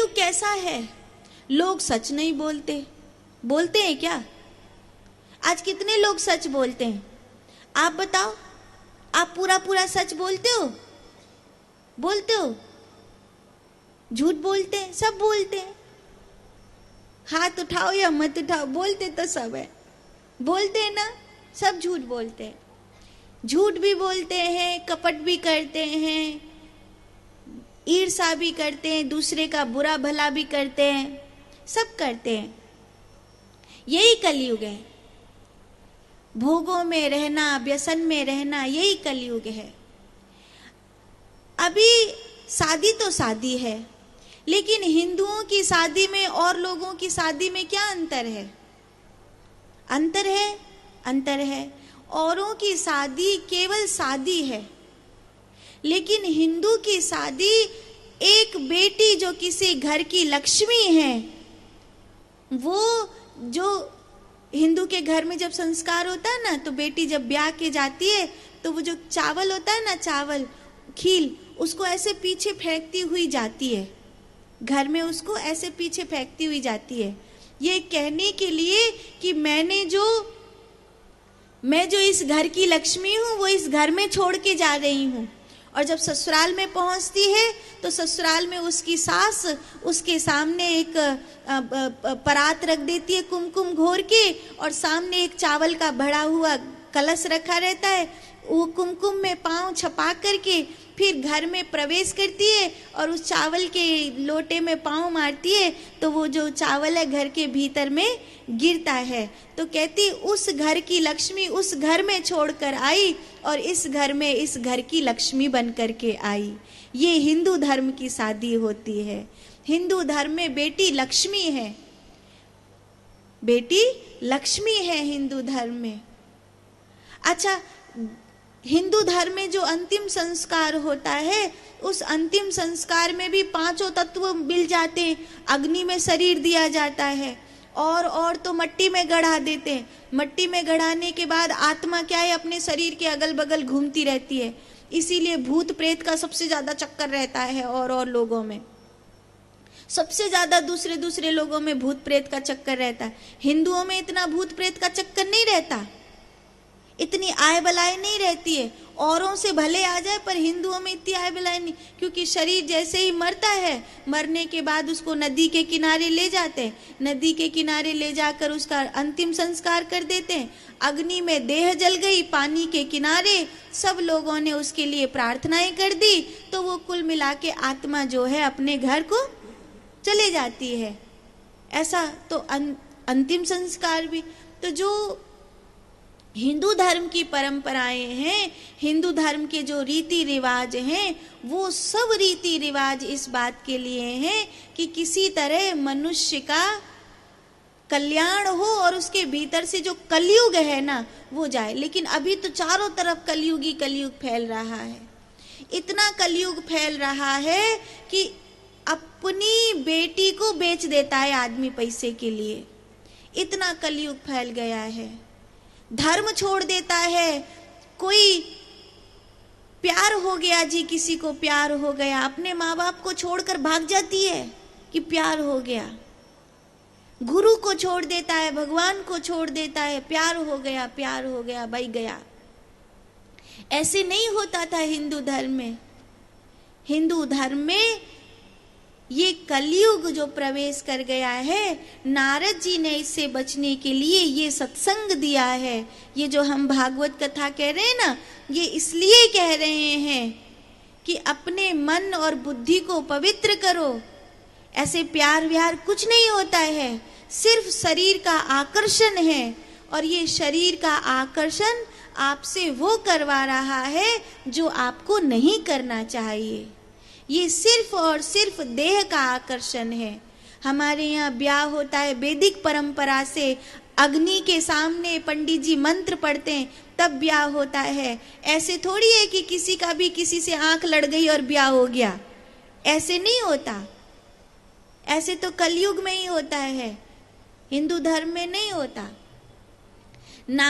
कलयुग कैसा है? लोग सच नहीं बोलते। बोलते हैं क्या? आज कितने लोग सच बोलते हैं? आप बताओ, आप पूरा पूरा सच बोलते हो? बोलते हो? झूठ बोलते हैं? सब बोलते हैं। हाथ उठाओ या मत उठाओ, बोलते तो सब है। बोलते हैं ना, सब झूठ बोलते हैं। झूठ भी बोलते हैं, कपट भी करते हैं, ईर्ष्या भी करते हैं, दूसरे का बुरा भला भी करते हैं, सब करते हैं। यही कलयुग है। भोगों में रहना, व्यसन में रहना, यही कलयुग है। अभी शादी तो शादी है, लेकिन हिंदुओं की शादी में और लोगों की शादी में क्या अंतर है? अंतर है, अंतर है। औरों की शादी केवल शादी है, लेकिन हिंदू की शादी एक बेटी जो किसी घर की लक्ष्मी है, वो जो हिंदू के घर में जब संस्कार होता है ना, तो बेटी जब ब्याह के जाती है तो वो जो चावल होता है ना, चावल खील, उसको ऐसे पीछे फेंकती हुई जाती है। घर में उसको ऐसे पीछे फेंकती हुई जाती है, ये कहने के लिए कि मैं जो इस घर की लक्ष्मी हूँ, वो इस घर में छोड़ के जा रही हूँ। और जब ससुराल में पहुँचती है तो ससुराल में उसकी सास उसके सामने एक परात रख देती है कुमकुम घोर के, और सामने एक चावल का भरा हुआ कलश रखा रहता है। वो कुमकुम में पाँव छपा करके फिर घर में प्रवेश करती है और उस चावल के लोटे में पाँव मारती है, तो वो जो चावल है घर के भीतर में गिरता है। तो कहती उस घर की लक्ष्मी उस घर में छोड़कर आई और इस घर में इस घर की लक्ष्मी बन करके आई। ये हिंदू धर्म की शादी होती है। हिंदू धर्म में बेटी लक्ष्मी है, बेटी लक्ष्मी है हिंदू धर्म में। अच्छा, हिंदू धर्म में जो अंतिम संस्कार होता है, उस अंतिम संस्कार में भी पांचों तत्व मिल जाते हैं। अग्नि में शरीर दिया जाता है, और तो मट्टी में गड़ा देते हैं। मट्टी में गड़ाने के बाद आत्मा क्या है, अपने शरीर के अगल बगल घूमती रहती है। इसीलिए भूत प्रेत का सबसे ज्यादा चक्कर रहता है, और लोगों में सबसे ज्यादा दूसरे लोगों में भूत प्रेत का चक्कर रहता है। हिंदुओं में इतना भूत प्रेत का चक्कर नहीं रहता, इतनी आय बलाय नहीं रहती है। औरों से भले आ जाए, पर हिंदुओं में इतनी आय बलाय नहीं, क्योंकि शरीर जैसे ही मरता है, मरने के बाद उसको नदी के किनारे ले जाते हैं। नदी के किनारे ले जाकर उसका अंतिम संस्कार कर देते हैं। अग्नि में देह जल गई, पानी के किनारे सब लोगों ने उसके लिए प्रार्थनाएं कर दी, तो वो कुल मिला के आत्मा जो है अपने घर को चले जाती है। ऐसा तो अंतिम संस्कार भी। तो जो हिंदू धर्म की परंपराएं हैं, हिंदू धर्म के जो रीति रिवाज हैं, वो सब रीति रिवाज इस बात के लिए हैं कि किसी तरह मनुष्य का कल्याण हो और उसके भीतर से जो कलयुग है ना, वो जाए। लेकिन अभी तो चारों तरफ कलयुग ही कलयुग फैल रहा है। इतना कलयुग फैल रहा है कि अपनी बेटी को बेच देता है आदमी पैसे के लिए। इतना कलयुग फैल गया है। धर्म छोड़ देता है। कोई प्यार हो गया जी, किसी को प्यार हो गया, अपने माँ बाप को छोड़कर भाग जाती है कि प्यार हो गया। गुरु को छोड़ देता है, भगवान को छोड़ देता है, प्यार हो गया, प्यार हो गया, भाई गया। ऐसे नहीं होता था हिंदू धर्म में। हिंदू धर्म में ये कलयुग जो प्रवेश कर गया है, नारद जी ने इससे बचने के लिए ये सत्संग दिया है। ये जो हम भागवत कथा कह रहे हैं ना, ये इसलिए कह रहे हैं कि अपने मन और बुद्धि को पवित्र करो। ऐसे प्यार व्यार कुछ नहीं होता है, सिर्फ शरीर का आकर्षण है, और ये शरीर का आकर्षण आपसे वो करवा रहा है जो आपको नहीं करना चाहिए। ये सिर्फ और सिर्फ देह का आकर्षण है। हमारे यहाँ ब्याह होता है वैदिक परंपरा से, अग्नि के सामने पंडित जी मंत्र पढ़ते हैं तब ब्याह होता है। ऐसे थोड़ी है कि किसी का भी किसी से आंख लड़ गई और ब्याह हो गया, ऐसे नहीं होता। ऐसे तो कलयुग में ही होता है, हिंदू धर्म में नहीं होता।